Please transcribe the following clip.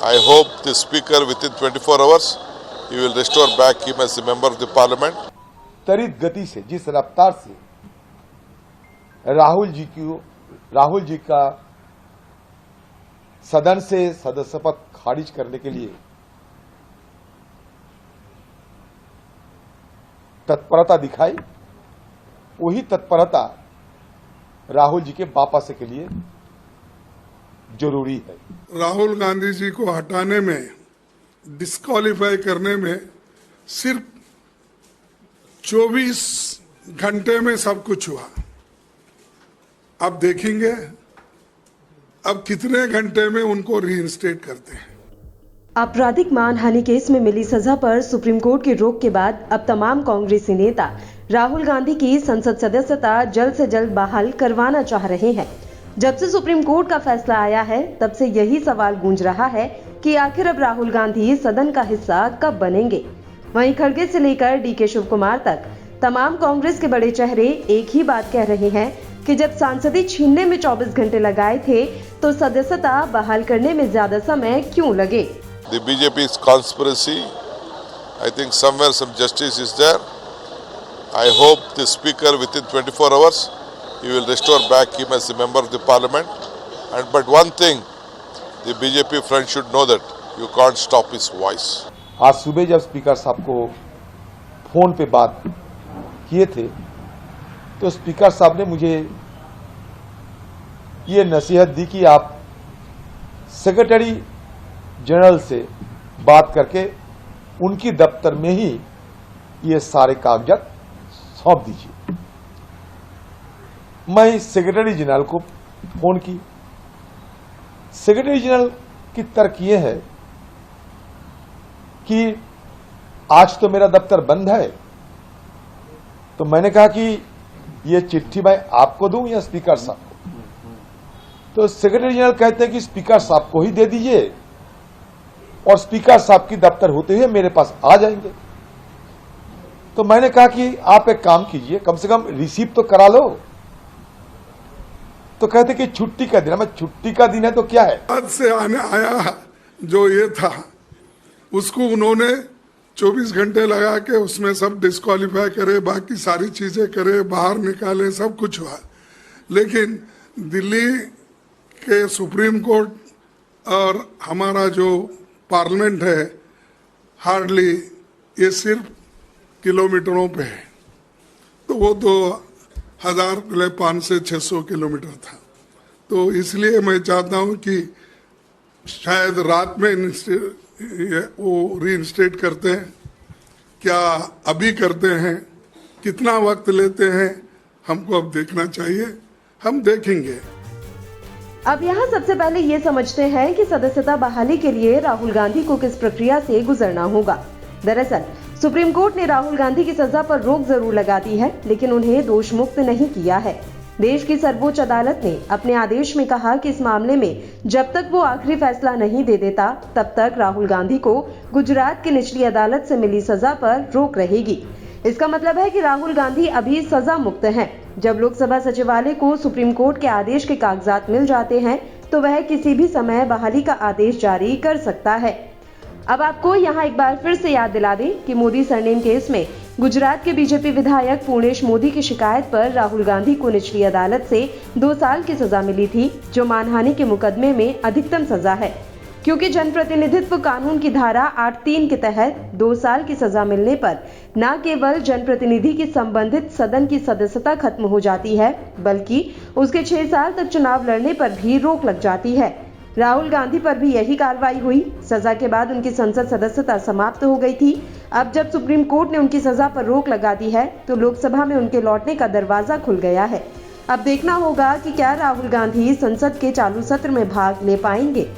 I hope the speaker within 24 hours he will restore back him as a member of the parliament. त्वरित गति से, जिस रफ्तार से राहुल जी का सदन से सदस्य पद खारिज करने के लिए तत्परता दिखाई, वही तत्परता राहुल जी के वापस के लिए जरूरी है। राहुल गांधी जी को हटाने में, डिस्क्वालीफाई करने में सिर्फ 24 घंटे में सब कुछ हुआ। अब देखेंगे अब कितने घंटे में उनको रीइंस्टेट करते हैं। आपराधिक मानहानि केस में मिली सजा पर सुप्रीम कोर्ट की रोक के बाद अब तमाम कांग्रेसी नेता राहुल गांधी की संसद सदस्यता जल्द से जल्द बहाल करवाना चाह रहे हैं। जब से सुप्रीम कोर्ट का फैसला आया है, तब से यही सवाल गूंज रहा है कि आखिर अब राहुल गांधी सदन का हिस्सा कब बनेंगे। वहीं खड़गे से लेकर डीके शिव कुमार तक तमाम कांग्रेस के बड़े चेहरे एक ही बात कह रहे हैं कि जब सांसदी छीनने में 24 घंटे लगाए थे, तो सदस्यता बहाल करने में ज्यादा समय क्यों लगे। The BJP's conspiracy, I think somewhere some justice is there. I hope the speaker within 24 hours he will restore back him as a member of the parliament. But one thing, the BJP front should know that you can't stop his voice. आज सुबह जब speaker साहब को phone पे बात किए थे, तो स्पीकर साहब ने मुझे ये नसीहत दी कि आप सेक्रेटरी जनरल से बात करके उनकी दफ्तर में ही ये सारे कागजात सौंप दीजिए। मैं सेक्रेटरी जनरल को फोन की। सेक्रेटरी जनरल की तर्क ये है कि आज तो मेरा दफ्तर बंद है। तो मैंने कहा कि ये चिट्ठी मैं आपको दूं या स्पीकर साहब को? तो सेक्रेटरी जनरल कहते हैं कि स्पीकर साहब को ही दे दीजिए और स्पीकर साहब की दफ्तर होते हुए मेरे पास आ जाएंगे। तो मैंने कहा कि आप एक काम कीजिए, कम से कम रिसीव तो करा लो। तो कहते कि छुट्टी का दिन है। मैं छुट्टी का दिन है तो क्या है? आज से आने आया जो ये था उसको उन्होंने 24 घंटे लगा के उसमें सब डिस्क्वालीफाई करे, बाकी सारी चीजें करे, बाहर निकाले, सब कुछ हुआ। लेकिन दिल्ली के सुप्रीम कोर्ट और हमारा जो पार्लियामेंट है, हार्डली ये सिर्फ किलोमीटरों पे है। तो वो तो 500-600 किलोमीटर था। तो इसलिए मैं चाहता हूं कि शायद रात में वो रीइंस्टेट करते हैं, क्या अभी करते हैं, कितना वक्त लेते हैं, हमको अब देखना चाहिए। हम देखेंगे। अब यहाँ सबसे पहले ये समझते हैं कि सदस्यता बहाली के लिए राहुल गांधी को किस प्रक्रिया से गुजरना होगा। दरअसल सुप्रीम कोर्ट ने राहुल गांधी की सजा पर रोक जरूर लगा दी है, लेकिन उन्हें दोष मुक्त नहीं किया है। देश की सर्वोच्च अदालत ने अपने आदेश में कहा कि इस मामले में जब तक वो आखिरी फैसला नहीं दे देता, तब तक राहुल गांधी को गुजरात की निचली अदालत से मिली सजा पर रोक रहेगी। इसका मतलब है कि राहुल गांधी अभी सजा मुक्त हैं। जब लोकसभा सचिवालय को सुप्रीम कोर्ट के आदेश के कागजात मिल जाते हैं, तो वह किसी भी समय बहाली का आदेश जारी कर सकता है। अब आपको यहाँ एक बार फिर से याद दिला दें कि मोदी सरनेम केस में गुजरात के बीजेपी विधायक पूर्णेश मोदी की शिकायत पर राहुल गांधी को निचली अदालत से 2 साल की सजा मिली थी, जो मानहानि के मुकदमे में अधिकतम सजा है। क्योंकि जनप्रतिनिधित्व कानून की धारा 8(3) के तहत 2 साल की सजा मिलने पर न केवल जनप्रतिनिधि की संबंधित सदन की सदस्यता खत्म हो जाती है, बल्कि उसके 6 साल तक चुनाव लड़ने पर भी रोक लग जाती है। राहुल गांधी पर भी यही कार्रवाई हुई। सजा के बाद उनकी संसद सदस्यता समाप्त हो गई थी। अब जब सुप्रीम कोर्ट ने उनकी सजा पर रोक लगा दी है, तो लोकसभा में उनके लौटने का दरवाजा खुल गया है। अब देखना होगा कि क्या राहुल गांधी संसद के चालू सत्र में भाग ले पाएंगे।